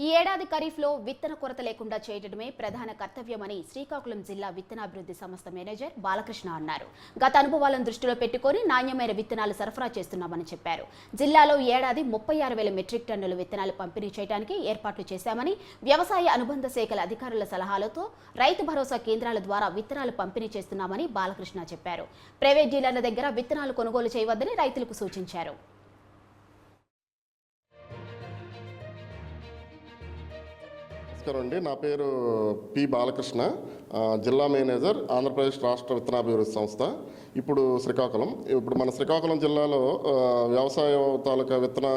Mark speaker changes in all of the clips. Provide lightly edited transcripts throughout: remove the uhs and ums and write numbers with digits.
Speaker 1: ఈ ఏడాది ఖరీఫ్లో విత్తన కొరత లేకుండా చేయడమే ప్రధాన కర్తవ్యమని శ్రీకాకుళం జిల్లా విత్తనాభివృద్ధి సంస్థ మేనేజర్ బాలకృష్ణ అన్నారు. గత అనుభవాలను దృష్టిలో పెట్టుకుని నాణ్యమైన విత్తనాలు సరఫరా చేస్తున్నామని చెప్పారు. జిల్లాలో ఏడాది 36,000 మెట్రిక్ టన్నుల విత్తనాలు పంపిణీ చేయడానికి ఏర్పాట్లు చేశామని, వ్యవసాయ అనుబంధ శాఖల అధికారుల సలహాలతో రైతు భరోసా కేంద్రాల ద్వారా విత్తనాలు పంపిణీ చేస్తున్నామని బాలకృష్ణ చెప్పారు. ప్రైవేట్ డీలర్ల దగ్గర విత్తనాలు కొనుగోలు చేయవద్దని రైతులకు సూచించారు.
Speaker 2: నమస్కారం అండి. నా పేరు పి బాలకృష్ణ, జిల్లా మేనేజర్, ఆంధ్రప్రదేశ్ రాష్ట్ర విత్తనాభివృద్ధి సంస్థ. ఇప్పుడు మన శ్రీకాకుళం జిల్లాలో వ్యవసాయ తాలూకా విత్తన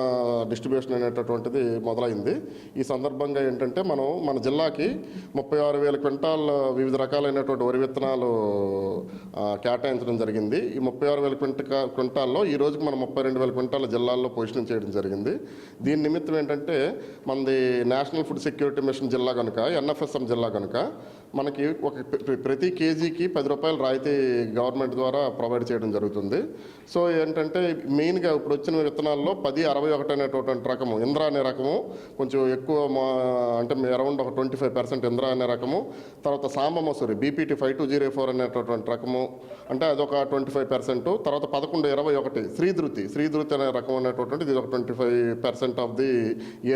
Speaker 2: డిస్ట్రిబ్యూషన్ అనేటటువంటిది మొదలైంది. ఈ సందర్భంగా ఏంటంటే మన జిల్లాకి 36,000 క్వింటాల్ వివిధ రకాలైనటువంటి వరి విత్తనాలు కేటాయించడం జరిగింది. ఈ 36,000 క్వింటాల్లో ఈ రోజుకి మనం 32,000 క్వింటాల జిల్లాల్లో పొజిషన్ చేయడం జరిగింది. దీని నిమిత్తం ఏంటంటే మనది నేషనల్ ఫుడ్ సెక్యూరిటీ మిషన్ జిల్లా కనుక, ఎన్ఎఫ్ఎస్ఎం జిల్లా కనుక మనకి ప్రతి కేజీకి 10 రూపాయలు రాయితీ గవర్నమెంట్ ద్వారా ప్రొవైడ్ చేయడం జరుగుతుంది. సో ఏంటంటే మెయిన్గా ఇప్పుడు వచ్చిన విత్తనాల్లో 1061 అనేటటువంటి రకము, ఇంద్ర అనే రకము కొంచెం ఎక్కువ, అంటే అరౌండ్ ఒక 25% ఇంద్ర అనే రకము. తర్వాత సాంబ మసూరి బీపీటీ 5204 అనేటటువంటి రకము, అంటే అదొక 25%. తర్వాత 1121 శ్రీధృతి అనే రకం అనేటటువంటి ఇది ఒక 25% ఆఫ్ ది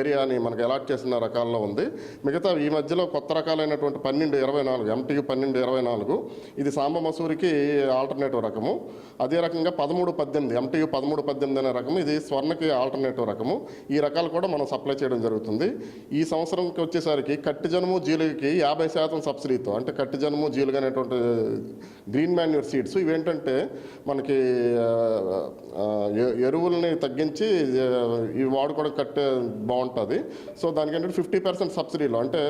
Speaker 2: ఏరియాని మనకు అలాట్ చేసిన రకాల్లో ఉంది. మిగతా ఈ మధ్యలో కొత్త రకాలైనటువంటి 1224 MTU 1224 ఇది సాంబ మసూరికి ఆల్టర్నేటివ్ రకము. అదే రకంగా 1318 MTU 1318 అనే రకము, ఇది స్వర్ణకి ఆల్టర్నేటివ్ రకము. ఈ రకాలు కూడా మనం సప్లై చేయడం జరుగుతుంది. ఈ సంవత్సరంకి వచ్చేసరికి కట్టి జనుము జీలుగకి 50% సబ్సిడీతో, అంటే కట్టి జనుము జీలుగ అనేటువంటి గ్రీన్ మాన్యూర్ సీడ్స్ ఇవేంటంటే మనకి ఎరువులని తగ్గించి ఇవి వాడుకోవడం కట్టే బాగుంటుంది. సో దానికి ఏంటంటే 50% సబ్సిడీలో, అంటే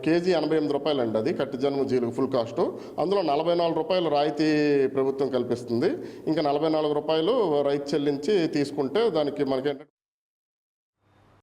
Speaker 2: కేజీ 88 రూపాయలు అండి అది కట్టి జనుము జీలుగు ఫుల్ కాస్ట్. అందులో 44 రూపాయలు రాయితీ ప్రభుత్వం కల్పిస్తుంది. ఇంకా 44 రూపాయలు రైతు చెల్లించి తీసుకుంటే దానికి మనకి